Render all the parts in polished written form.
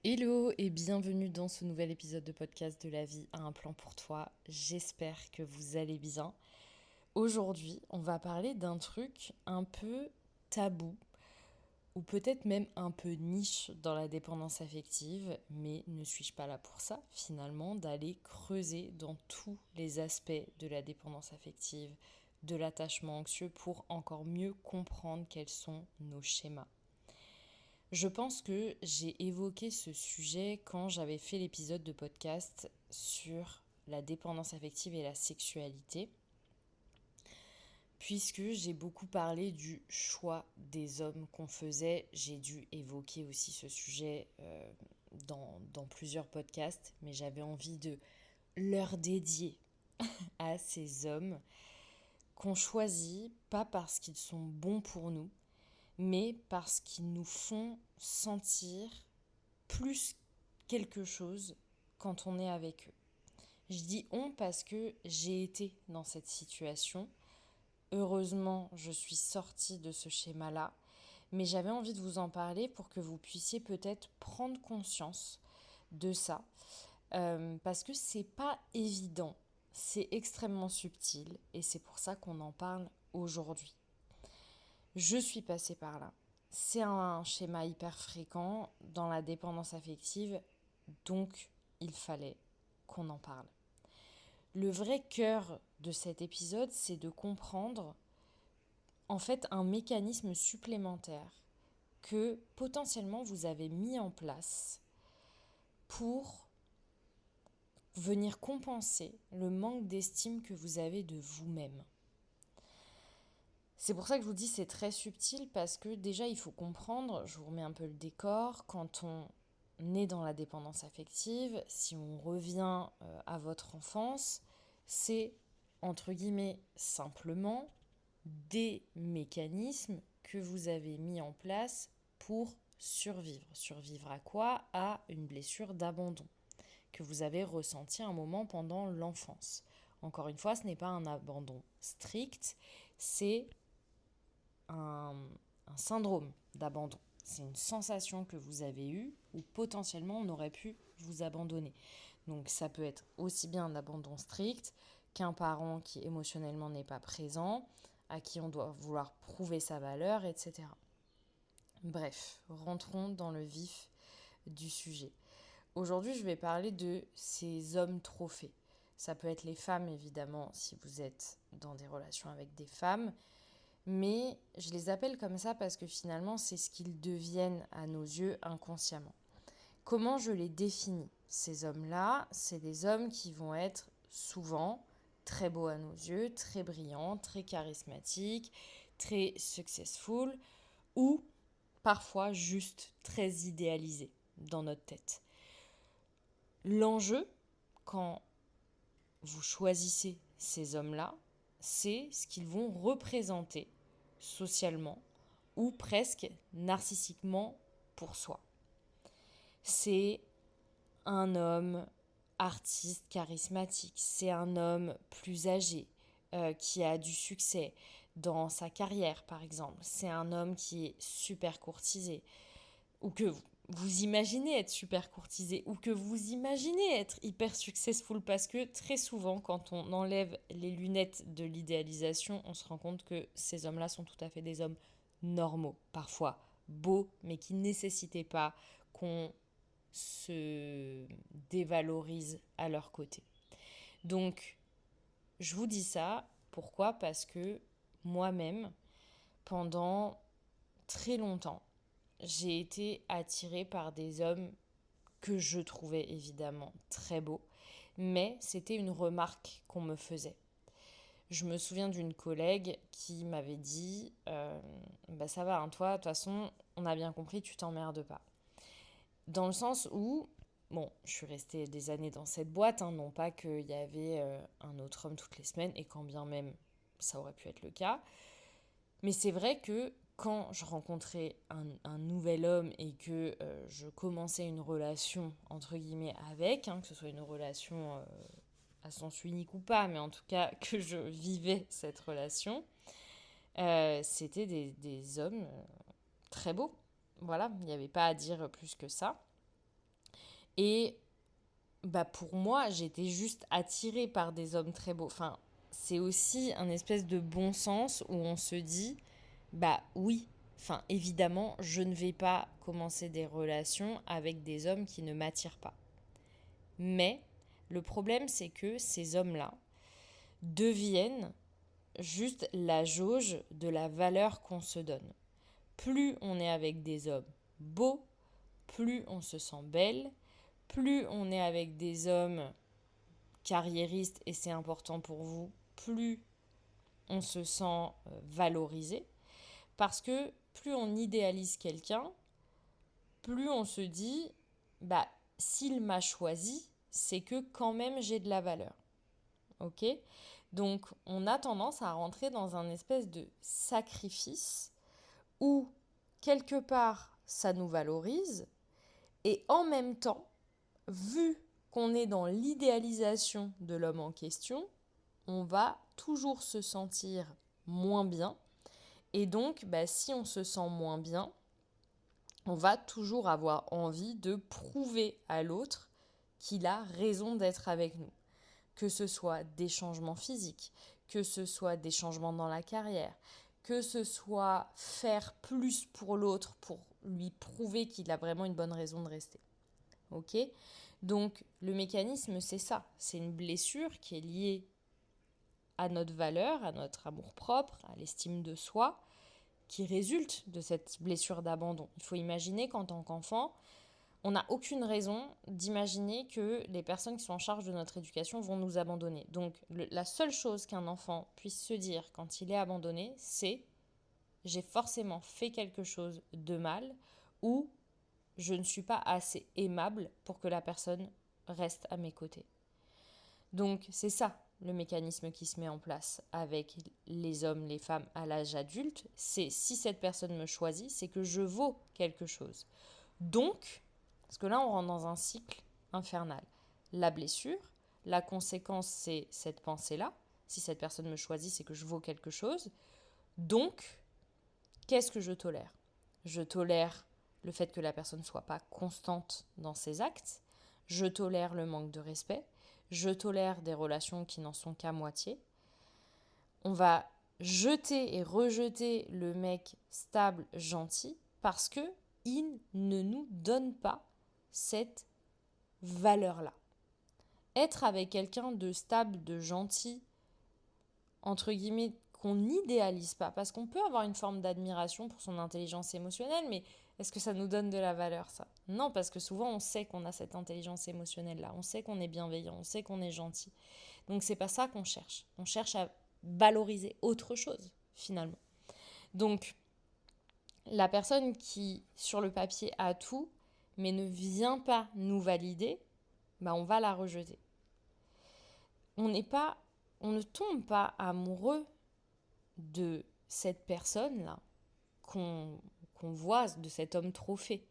Hello et bienvenue dans ce nouvel épisode de podcast de La vie a un plan pour toi. J'espère que vous allez bien. Aujourd'hui, on va parler d'un truc un peu tabou ou peut-être même un peu niche dans la dépendance affective, mais ne suis-je pas là pour ça finalement, d'aller creuser dans tous les aspects de la dépendance affective, de l'attachement anxieux pour encore mieux comprendre quels sont nos schémas. Je pense que j'ai évoqué ce sujet quand j'avais fait l'épisode de podcast sur la dépendance affective et la sexualité, puisque j'ai beaucoup parlé du choix des hommes qu'on faisait. J'ai dû évoquer aussi ce sujet dans plusieurs podcasts, mais j'avais envie de leur dédier à ces hommes qu'on choisit, pas parce qu'ils sont bons pour nous, mais parce qu'ils nous font sentir plus quelque chose quand on est avec eux. Je dis on parce que j'ai été dans cette situation. Heureusement, je suis sortie de ce schéma-là, mais j'avais envie de vous en parler pour que vous puissiez peut-être prendre conscience de ça, parce que c'est pas évident, c'est extrêmement subtil, et c'est pour ça qu'on en parle aujourd'hui. Je suis passée par là. C'est un schéma hyper fréquent dans la dépendance affective, donc il fallait qu'on en parle. Le vrai cœur de cet épisode, c'est de comprendre en fait un mécanisme supplémentaire que potentiellement vous avez mis en place pour venir compenser le manque d'estime que vous avez de vous-même. C'est pour ça que je vous dis c'est très subtil parce que déjà il faut comprendre, je vous remets un peu le décor, quand on est dans la dépendance affective, si on revient à votre enfance, c'est entre guillemets simplement des mécanismes que vous avez mis en place pour survivre. Survivre à quoi? À une blessure d'abandon que vous avez ressenti un moment pendant l'enfance. Encore une fois, ce n'est pas un abandon strict, c'est un, un syndrome d'abandon. C'est une sensation que vous avez eue où potentiellement on aurait pu vous abandonner. Donc ça peut être aussi bien un abandon strict qu'un parent qui émotionnellement n'est pas présent, à qui on doit vouloir prouver sa valeur, etc. Bref, rentrons dans le vif du sujet. Aujourd'hui, je vais parler de ces hommes trophées. Ça peut être les femmes, évidemment, si vous êtes dans des relations avec des femmes, mais je les appelle comme ça parce que finalement, c'est ce qu'ils deviennent à nos yeux inconsciemment. Comment je les définis? Ces hommes-là, c'est des hommes qui vont être souvent très beaux à nos yeux, très brillants, très charismatiques, très successful, ou parfois juste très idéalisés dans notre tête. L'enjeu, quand vous choisissez ces hommes-là, c'est ce qu'ils vont représenter socialement ou presque narcissiquement pour soi. C'est un homme artiste charismatique, c'est un homme plus âgé qui a du succès dans sa carrière par exemple, c'est un homme qui est super courtisé ou que vous imaginez être super courtisé ou que vous imaginez être hyper successful parce que très souvent quand on enlève les lunettes de l'idéalisation, on se rend compte que ces hommes-là sont tout à fait des hommes normaux, parfois beaux, mais qui ne nécessitaient pas qu'on se dévalorisent à leur côté. Donc, je vous dis ça, pourquoi? Parce que moi-même, pendant très longtemps, j'ai été attirée par des hommes que je trouvais évidemment très beaux, mais c'était une remarque qu'on me faisait. Je me souviens d'une collègue qui m'avait dit bah ça va, hein, toi, de toute façon, on a bien compris, tu t'emmerdes pas. Dans le sens où, bon, je suis restée des années dans cette boîte, hein, non pas qu'il y avait un autre homme toutes les semaines, et quand bien même ça aurait pu être le cas. Mais c'est vrai que quand je rencontrais un nouvel homme et que je commençais une relation, entre guillemets, avec, hein, que ce soit une relation à sens unique ou pas, mais en tout cas que je vivais cette relation, c'était des hommes très beaux. Voilà, il n'y avait pas à dire plus que ça. Et pour moi, j'étais juste attirée par des hommes très beaux. Enfin, c'est aussi un espèce de bon sens où on se dit, oui, enfin évidemment, je ne vais pas commencer des relations avec des hommes qui ne m'attirent pas. Mais le problème, c'est que ces hommes-là deviennent juste la jauge de la valeur qu'on se donne. Plus on est avec des hommes beaux, plus on se sent belle, plus on est avec des hommes carriéristes et c'est important pour vous, plus on se sent valorisé. Parce que plus on idéalise quelqu'un, plus on se dit, s'il m'a choisi, c'est que quand même j'ai de la valeur. Ok ? Donc on a tendance à rentrer dans un espèce de sacrifice où quelque part ça nous valorise et en même temps, vu qu'on est dans l'idéalisation de l'homme en question, on va toujours se sentir moins bien. Et donc, si on se sent moins bien, on va toujours avoir envie de prouver à l'autre qu'il a raison d'être avec nous. Que ce soit des changements physiques, que ce soit des changements dans la carrière, que ce soit faire plus pour l'autre pour lui prouver qu'il a vraiment une bonne raison de rester. Ok ? Donc le mécanisme, c'est ça. C'est une blessure qui est liée à notre valeur, à notre amour-propre, à l'estime de soi, qui résulte de cette blessure d'abandon. Il faut imaginer qu'en tant qu'enfant, on n'a aucune raison d'imaginer que les personnes qui sont en charge de notre éducation vont nous abandonner. Donc la seule chose qu'un enfant puisse se dire quand il est abandonné, c'est j'ai forcément fait quelque chose de mal ou je ne suis pas assez aimable pour que la personne reste à mes côtés. Donc c'est ça le mécanisme qui se met en place avec les hommes, les femmes à l'âge adulte. C'est si cette personne me choisit, c'est que je vaux quelque chose. Donc, parce que là on rentre dans un cycle infernal. La blessure, la conséquence c'est cette pensée-là. Si cette personne me choisit, c'est que je vaux quelque chose. Donc, qu'est-ce que je tolère ? Je tolère le fait que la personne ne soit pas constante dans ses actes. Je tolère le manque de respect. Je tolère des relations qui n'en sont qu'à moitié. On va jeter et rejeter le mec stable, gentil, parce que il ne nous donne pas cette valeur-là. Être avec quelqu'un de stable, de gentil, entre guillemets, qu'on n'idéalise pas, parce qu'on peut avoir une forme d'admiration pour son intelligence émotionnelle, mais est-ce que ça nous donne de la valeur, ça ? Non, parce que souvent on sait qu'on a cette intelligence émotionnelle-là, on sait qu'on est bienveillant, on sait qu'on est gentil. Donc c'est pas ça qu'on cherche. On cherche à valoriser autre chose, finalement. Donc la personne qui, sur le papier, a tout, mais ne vient pas nous valider, on va la rejeter. On ne tombe pas amoureux de cette personne-là qu'on voit, de cet homme trophée.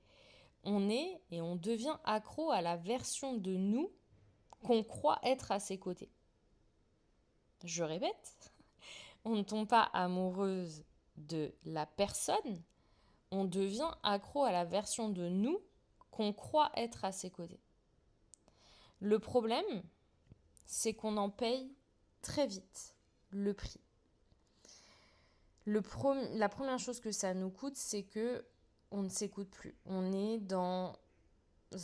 On est et on devient accro à la version de nous qu'on croit être à ses côtés. Je répète, on ne tombe pas amoureuse de la personne, on devient accro à la version de nous qu'on croit être à ses côtés. Le problème, c'est qu'on en paye très vite le prix. La première chose que ça nous coûte, c'est que on ne s'écoute plus. On est dans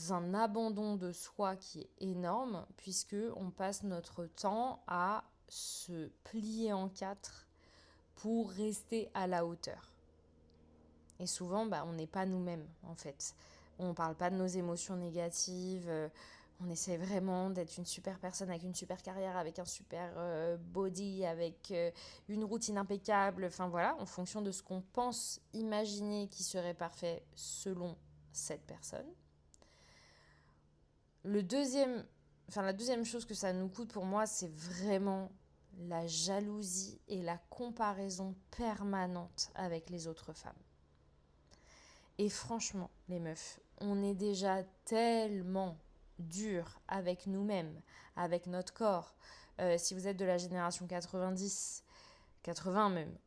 un abandon de soi qui est énorme, puisque on passe notre temps à se plier en quatre pour rester à la hauteur. Et souvent, on n'est pas nous-mêmes, en fait. On ne parle pas de nos émotions négatives. On essaie vraiment d'être une super personne avec une super carrière, avec un super body, avec une routine impeccable. Enfin voilà, en fonction de ce qu'on pense imaginer qui serait parfait selon cette personne. La deuxième chose que ça nous coûte pour moi, c'est vraiment la jalousie et la comparaison permanente avec les autres femmes. Et franchement, les meufs, on est déjà tellement dur avec nous-mêmes, avec notre corps. Si vous êtes de la génération 90, 80 même,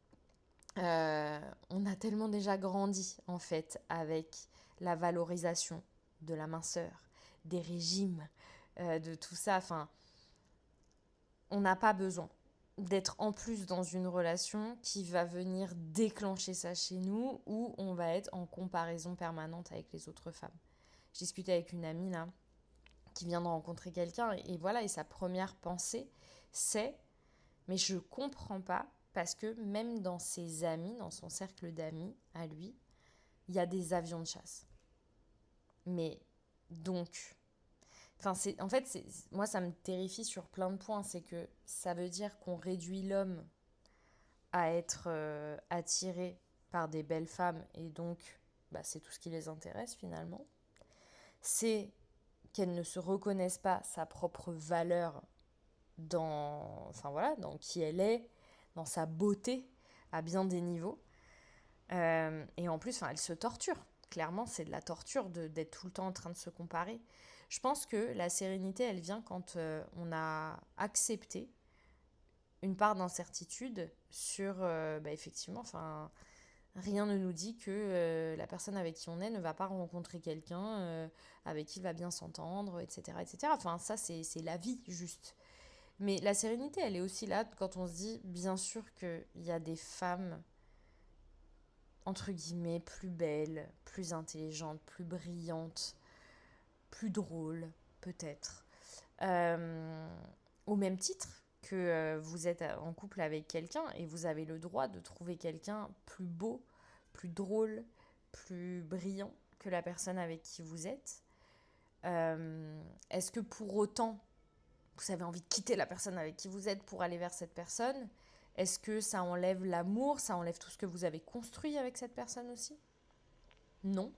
on a tellement déjà grandi en fait avec la valorisation de la minceur, des régimes, de tout ça. Enfin, on n'a pas besoin d'être en plus dans une relation qui va venir déclencher ça chez nous, où on va être en comparaison permanente avec les autres femmes. Je discutais avec une amie là, qui vient de rencontrer quelqu'un, et voilà, et sa première pensée, c'est « mais je comprends pas, parce que même dans ses amis, dans son cercle d'amis, à lui, il y a des avions de chasse. » Mais donc, en fait, moi, ça me terrifie sur plein de points. C'est que ça veut dire qu'on réduit l'homme à être attiré par des belles femmes, et donc, c'est tout ce qui les intéresse finalement. C'est qu'elles ne se reconnaissent pas sa propre valeur dans qui elle est, dans sa beauté, à bien des niveaux. Et en plus, elle se torture. Clairement, c'est de la torture d'être tout le temps en train de se comparer. Je pense que la sérénité, elle vient quand on a accepté une part d'incertitude sur, effectivement, rien ne nous dit que la personne avec qui on est ne va pas rencontrer quelqu'un avec qui il va bien s'entendre, etc., etc. Enfin, ça, c'est la vie, juste. Mais la sérénité, elle est aussi là quand on se dit, bien sûr qu'il y a des femmes, entre guillemets, plus belles, plus intelligentes, plus brillantes, plus drôles, peut-être. Au même titre que vous êtes en couple avec quelqu'un et vous avez le droit de trouver quelqu'un plus beau, plus drôle, plus brillant que la personne avec qui vous êtes. Est-ce que pour autant, vous avez envie de quitter la personne avec qui vous êtes pour aller vers cette personne? Est-ce que ça enlève l'amour, ça enlève tout ce que vous avez construit avec cette personne aussi? Non.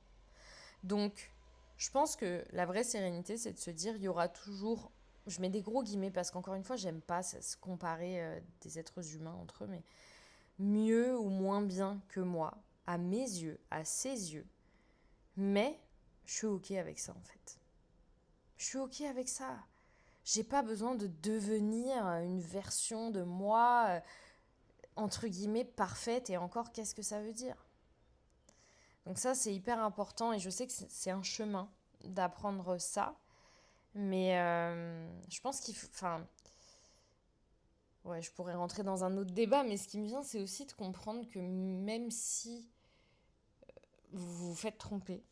Donc, je pense que la vraie sérénité, c'est de se dire, il y aura toujours, je mets des gros guillemets parce qu'encore une fois, j'aime pas se comparer des êtres humains entre eux, mais mieux ou moins bien que moi, à mes yeux, à ses yeux. Mais je suis ok avec ça en fait. Je suis ok avec ça. J'ai pas besoin de devenir une version de moi, entre guillemets, parfaite. Et encore, qu'est-ce que ça veut dire? Donc ça, c'est hyper important. Et je sais que c'est un chemin d'apprendre ça. Mais je pense qu'il faut... ouais, je pourrais rentrer dans un autre débat. Mais ce qui me vient, c'est aussi de comprendre que même si vous vous faites tromper,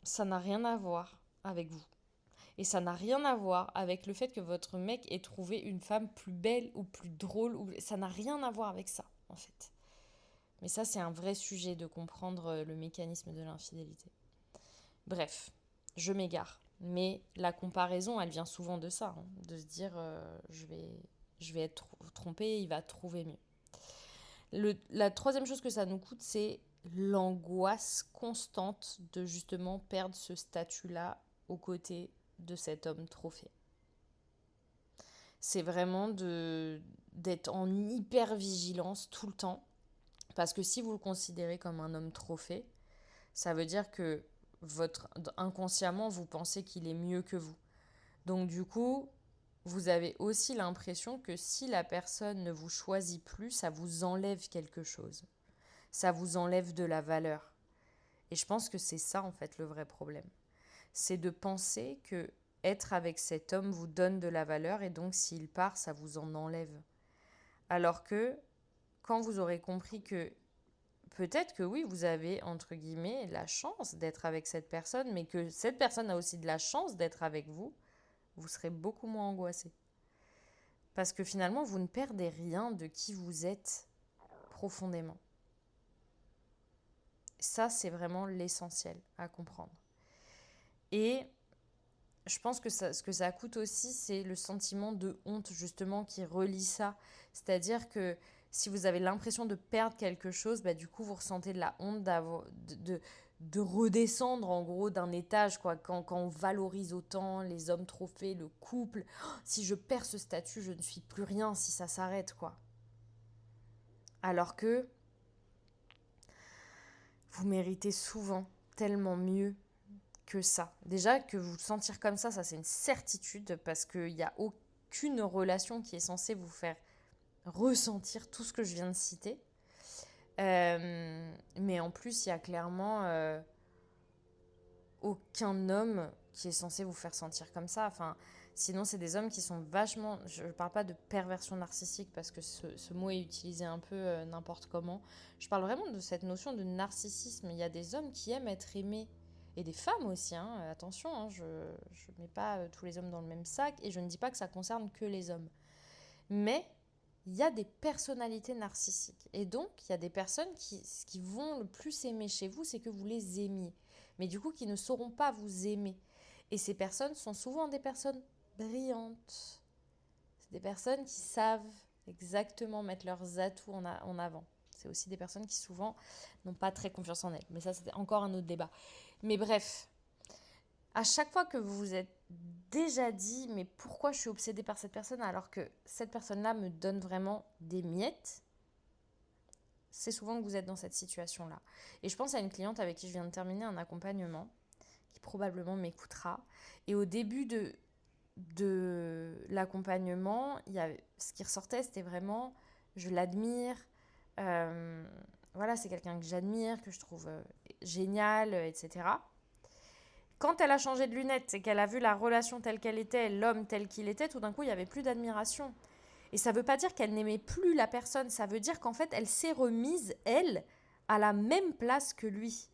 ça n'a rien à voir avec vous. Et ça n'a rien à voir avec le fait que votre mec ait trouvé une femme plus belle ou plus drôle. Ça n'a rien à voir avec ça, en fait. Mais ça, c'est un vrai sujet de comprendre le mécanisme de l'infidélité. Bref, je m'égare. Mais la comparaison, elle vient souvent de ça. De se dire, je vais être trompée, il va trouver mieux. La troisième chose que ça nous coûte, c'est l'angoisse constante de justement perdre ce statut-là aux côtés de cet homme trophée. C'est vraiment d'être en hyper vigilance tout le temps, parce que si vous le considérez comme un homme trophée, ça veut dire que inconsciemment vous pensez qu'il est mieux que vous. Donc du coup, vous avez aussi l'impression que si la personne ne vous choisit plus, ça vous enlève quelque chose. Ça vous enlève de la valeur. Et je pense que c'est ça en fait le vrai problème. C'est de penser que être avec cet homme vous donne de la valeur et donc s'il part, ça vous en enlève. Alors que quand vous aurez compris que peut-être que oui, vous avez entre guillemets la chance d'être avec cette personne, mais que cette personne a aussi de la chance d'être avec vous, vous serez beaucoup moins angoissé. Parce que finalement, vous ne perdez rien de qui vous êtes profondément. Ça, c'est vraiment l'essentiel à comprendre. Et je pense que ce que ça coûte aussi, c'est le sentiment de honte, justement, qui relie ça. C'est-à-dire que si vous avez l'impression de perdre quelque chose, du coup, vous ressentez de la honte de redescendre, en gros, d'un étage, quoi. Quand on valorise autant les hommes trophées, le couple, si je perds ce statut, je ne suis plus rien si ça s'arrête, quoi. Alors que vous méritez souvent tellement mieux que ça. Déjà, que vous sentir comme ça c'est une certitude parce qu'il n'y a aucune relation qui est censée vous faire ressentir tout ce que je viens de citer. Mais en plus, il y a clairement aucun homme qui est censé vous faire sentir comme ça. Enfin, sinon, c'est des hommes qui sont vachement... Je ne parle pas de perversion narcissique parce que ce mot est utilisé un peu n'importe comment. Je parle vraiment de cette notion de narcissisme. Il y a des hommes qui aiment être aimés. Et des femmes aussi, hein. Attention, hein, je ne mets pas tous les hommes dans le même sac et je ne dis pas que ça concerne que les hommes. Mais il y a des personnalités narcissiques. Et donc, il y a des personnes ce qui vont le plus aimer chez vous, c'est que vous les aimiez. Mais du coup, qui ne sauront pas vous aimer. Et ces personnes sont souvent des personnes brillantes. C'est des personnes qui savent exactement mettre leurs atouts en avant. C'est aussi des personnes qui souvent n'ont pas très confiance en elles. Mais ça, c'est encore un autre débat. Mais bref, à chaque fois que vous vous êtes déjà dit, mais pourquoi je suis obsédée par cette personne alors que cette personne-là me donne vraiment des miettes, c'est souvent que vous êtes dans cette situation-là. Et je pense à une cliente avec qui je viens de terminer un accompagnement, qui probablement m'écoutera. Et au début de l'accompagnement, ce qui ressortait, c'était vraiment, je l'admire, voilà, c'est quelqu'un que j'admire, que je trouve génial, etc. Quand elle a changé de lunettes et qu'elle a vu la relation telle qu'elle était, l'homme tel qu'il était, tout d'un coup, il n'y avait plus d'admiration. Et ça ne veut pas dire qu'elle n'aimait plus la personne, ça veut dire qu'en fait, elle s'est remise, elle, à la même place que lui.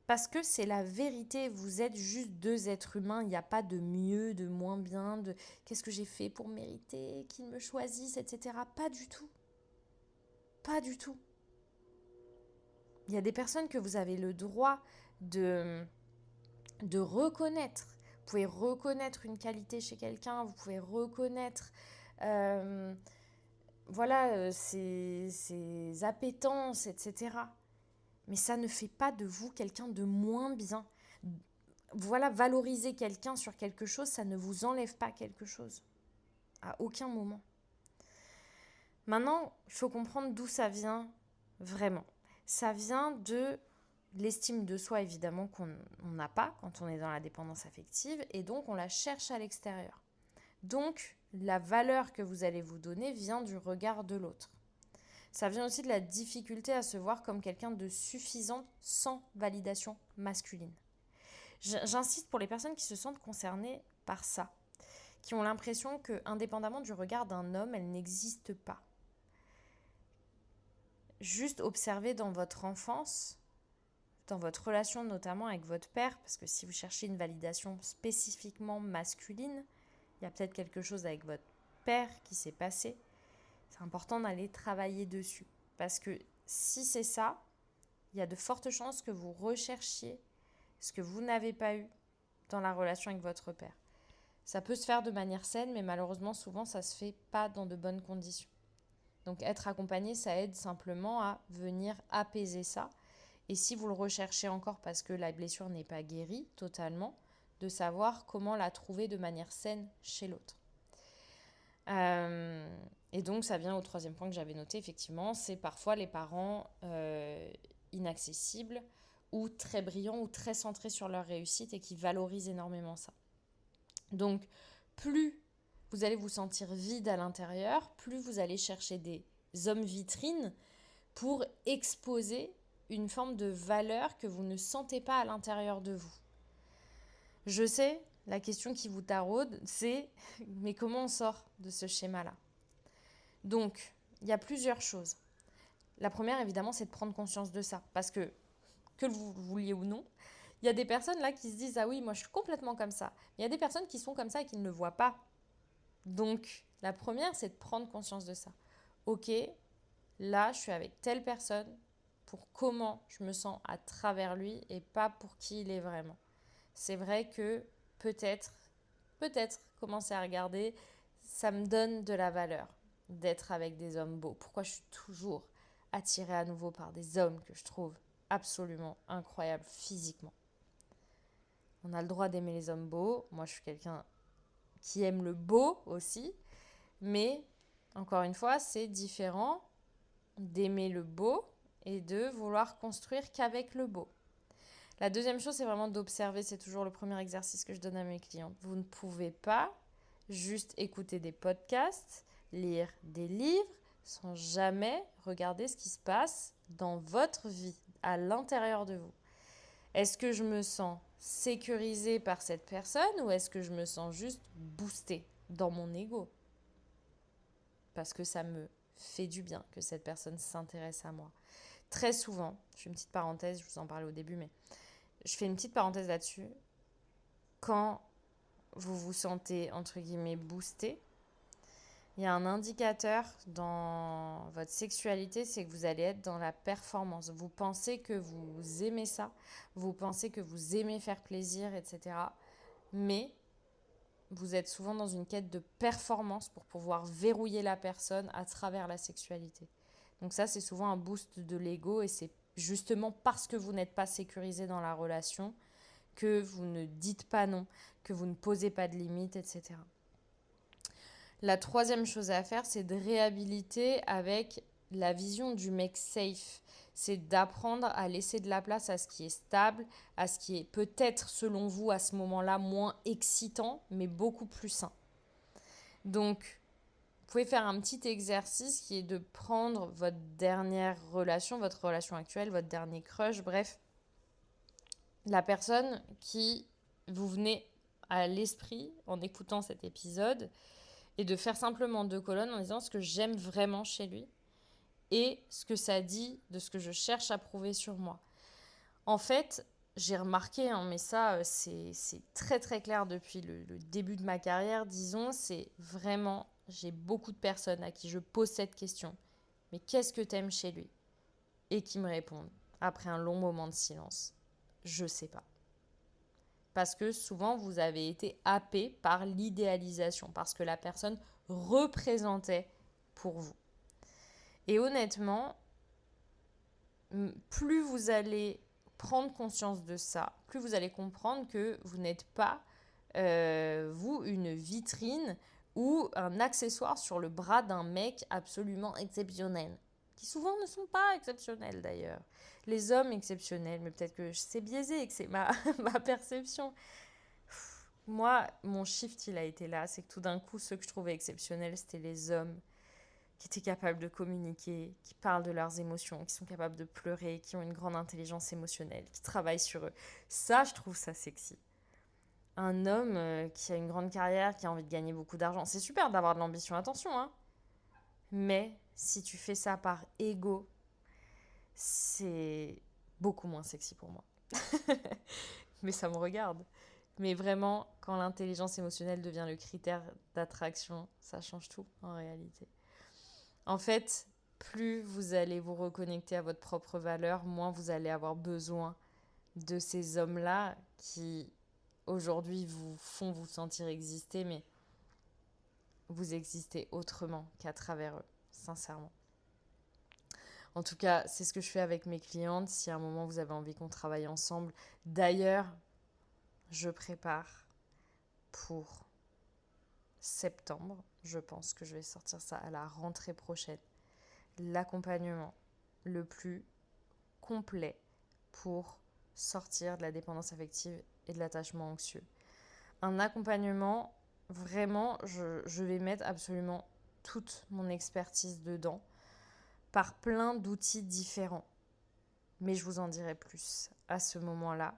Parce que c'est la vérité, vous êtes juste deux êtres humains, il n'y a pas de mieux, de moins bien, de qu'est-ce que j'ai fait pour mériter, qu'il me choisisse, etc. Pas du tout. Pas du tout. Il y a des personnes que vous avez le droit de reconnaître. Vous pouvez reconnaître une qualité chez quelqu'un, vous pouvez reconnaître ses appétences, etc. Mais ça ne fait pas de vous quelqu'un de moins bien. Voilà, valoriser quelqu'un sur quelque chose, ça ne vous enlève pas quelque chose. À aucun moment. Maintenant, il faut comprendre d'où ça vient vraiment. Ça vient de l'estime de soi, évidemment, qu'on n'a pas quand on est dans la dépendance affective, et donc on la cherche à l'extérieur. Donc, la valeur que vous allez vous donner vient du regard de l'autre. Ça vient aussi de la difficulté à se voir comme quelqu'un de suffisant sans validation masculine. J'insiste pour les personnes qui se sentent concernées par ça, qui ont l'impression que, indépendamment du regard d'un homme, elle n'existe pas. Juste observez dans votre enfance, dans votre relation notamment avec votre père, parce que si vous cherchez une validation spécifiquement masculine, il y a peut-être quelque chose avec votre père qui s'est passé. C'est important d'aller travailler dessus. Parce que si c'est ça, il y a de fortes chances que vous recherchiez ce que vous n'avez pas eu dans la relation avec votre père. Ça peut se faire de manière saine, mais malheureusement, souvent, ça ne se fait pas dans de bonnes conditions. Donc, être accompagné, ça aide simplement à venir apaiser ça. Et si vous le recherchez encore parce que la blessure n'est pas guérie totalement, de savoir comment la trouver de manière saine chez l'autre. Et donc, ça vient au troisième point que j'avais noté, effectivement, c'est parfois les parents inaccessibles ou très brillants ou très centrés sur leur réussite et qui valorisent énormément ça. Donc, plus vous allez vous sentir vide à l'intérieur, plus vous allez chercher des hommes vitrines pour exposer une forme de valeur que vous ne sentez pas à l'intérieur de vous. Je sais, la question qui vous taraude, c'est « mais comment on sort de ce schéma-là » Donc, il y a plusieurs choses. La première, évidemment, c'est de prendre conscience de ça. Parce que vous vouliez ou non, il y a des personnes là qui se disent « ah oui, moi je suis complètement comme ça ». Il y a des personnes qui sont comme ça et qui ne le voient pas. Donc, la première, c'est de prendre conscience de ça. Ok, là, je suis avec telle personne pour comment je me sens à travers lui et pas pour qui il est vraiment. C'est vrai que peut-être, commencer à regarder, ça me donne de la valeur d'être avec des hommes beaux. Pourquoi je suis toujours attirée à nouveau par des hommes que je trouve absolument incroyables physiquement. On a le droit d'aimer les hommes beaux. Moi, je suis quelqu'un qui aime le beau aussi. Mais, encore une fois, c'est différent d'aimer le beau et de vouloir construire qu'avec le beau. La deuxième chose, c'est vraiment d'observer. C'est toujours le premier exercice que je donne à mes clients. Vous ne pouvez pas juste écouter des podcasts, lire des livres, sans jamais regarder ce qui se passe dans votre vie, à l'intérieur de vous. Est-ce que je me sens sécurisée par cette personne ou est-ce que je me sens juste boostée dans mon ego? Parce que ça me fait du bien que cette personne s'intéresse à moi. Très souvent, je fais une petite parenthèse, je vous en parlais au début, mais je fais une petite parenthèse là-dessus. Quand vous vous sentez, entre guillemets, boosté, il y a un indicateur dans votre sexualité, c'est que vous allez être dans la performance. Vous pensez que vous aimez ça, vous pensez que vous aimez faire plaisir, etc. Mais vous êtes souvent dans une quête de performance pour pouvoir verrouiller la personne à travers la sexualité. Donc ça, c'est souvent un boost de l'ego et c'est justement parce que vous n'êtes pas sécurisé dans la relation que vous ne dites pas non, que vous ne posez pas de limites, etc. La troisième chose à faire, c'est de réhabiliter avec la vision du mec safe. C'est d'apprendre à laisser de la place à ce qui est stable, à ce qui est peut-être selon vous à ce moment-là moins excitant, mais beaucoup plus sain. Donc, vous pouvez faire un petit exercice qui est de prendre votre dernière relation, votre relation actuelle, votre dernier crush, bref, la personne qui vous venez à l'esprit en écoutant cet épisode et de faire simplement 2 colonnes en disant ce que j'aime vraiment chez lui et ce que ça dit de ce que je cherche à prouver sur moi. En fait, j'ai remarqué, mais ça, c'est très très clair depuis le début de ma carrière, disons, c'est vraiment, j'ai beaucoup de personnes à qui je pose cette question. Mais qu'est-ce que t'aimes chez lui? Et qui me répondent, après un long moment de silence, je sais pas. Parce que souvent, vous avez été happé par l'idéalisation, parce que la personne représentait pour vous. Et honnêtement, plus vous allez prendre conscience de ça, plus vous allez comprendre que vous n'êtes pas, vous, une vitrine ou un accessoire sur le bras d'un mec absolument exceptionnel. Qui souvent ne sont pas exceptionnels d'ailleurs. Les hommes exceptionnels, mais peut-être que c'est biaisé et que c'est ma perception. Moi, mon shift, il a été là. C'est que tout d'un coup, ceux que je trouvais exceptionnels, c'était les hommes qui étaient capables de communiquer, qui parlent de leurs émotions, qui sont capables de pleurer, qui ont une grande intelligence émotionnelle, qui travaillent sur eux. Ça, je trouve ça sexy. Un homme qui a une grande carrière, qui a envie de gagner beaucoup d'argent, c'est super d'avoir de l'ambition, attention, hein. Mais si tu fais ça par ego, c'est beaucoup moins sexy pour moi. Mais ça me regarde. Mais vraiment, quand l'intelligence émotionnelle devient le critère d'attraction, ça change tout en réalité. En fait, plus vous allez vous reconnecter à votre propre valeur, moins vous allez avoir besoin de ces hommes-là qui, aujourd'hui, vous font vous sentir exister, mais vous existez autrement qu'à travers eux, sincèrement. En tout cas, c'est ce que je fais avec mes clientes. Si à un moment vous avez envie qu'on travaille ensemble, d'ailleurs, je prépare pour septembre. Je pense que je vais sortir ça à la rentrée prochaine. L'accompagnement le plus complet pour sortir de la dépendance affective et de l'attachement anxieux. Un accompagnement, vraiment, je vais mettre absolument toute mon expertise dedans par plein d'outils différents. Mais je vous en dirai plus à ce moment-là.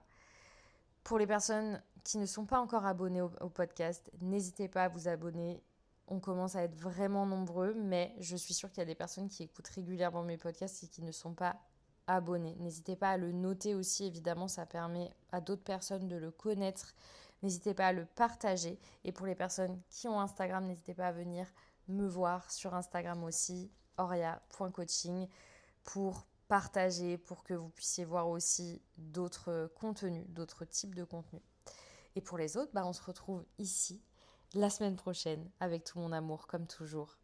Pour les personnes qui ne sont pas encore abonnées au podcast, n'hésitez pas à vous abonner. On commence à être vraiment nombreux, mais je suis sûre qu'il y a des personnes qui écoutent régulièrement mes podcasts et qui ne sont pas abonnés. N'hésitez pas à le noter aussi, évidemment, ça permet à d'autres personnes de le connaître. N'hésitez pas à le partager. Et pour les personnes qui ont Instagram, n'hésitez pas à venir me voir sur Instagram aussi, oria.coaching, pour partager, pour que vous puissiez voir aussi d'autres contenus, d'autres types de contenus. Et pour les autres, on se retrouve ici la semaine prochaine avec tout mon amour, comme toujours.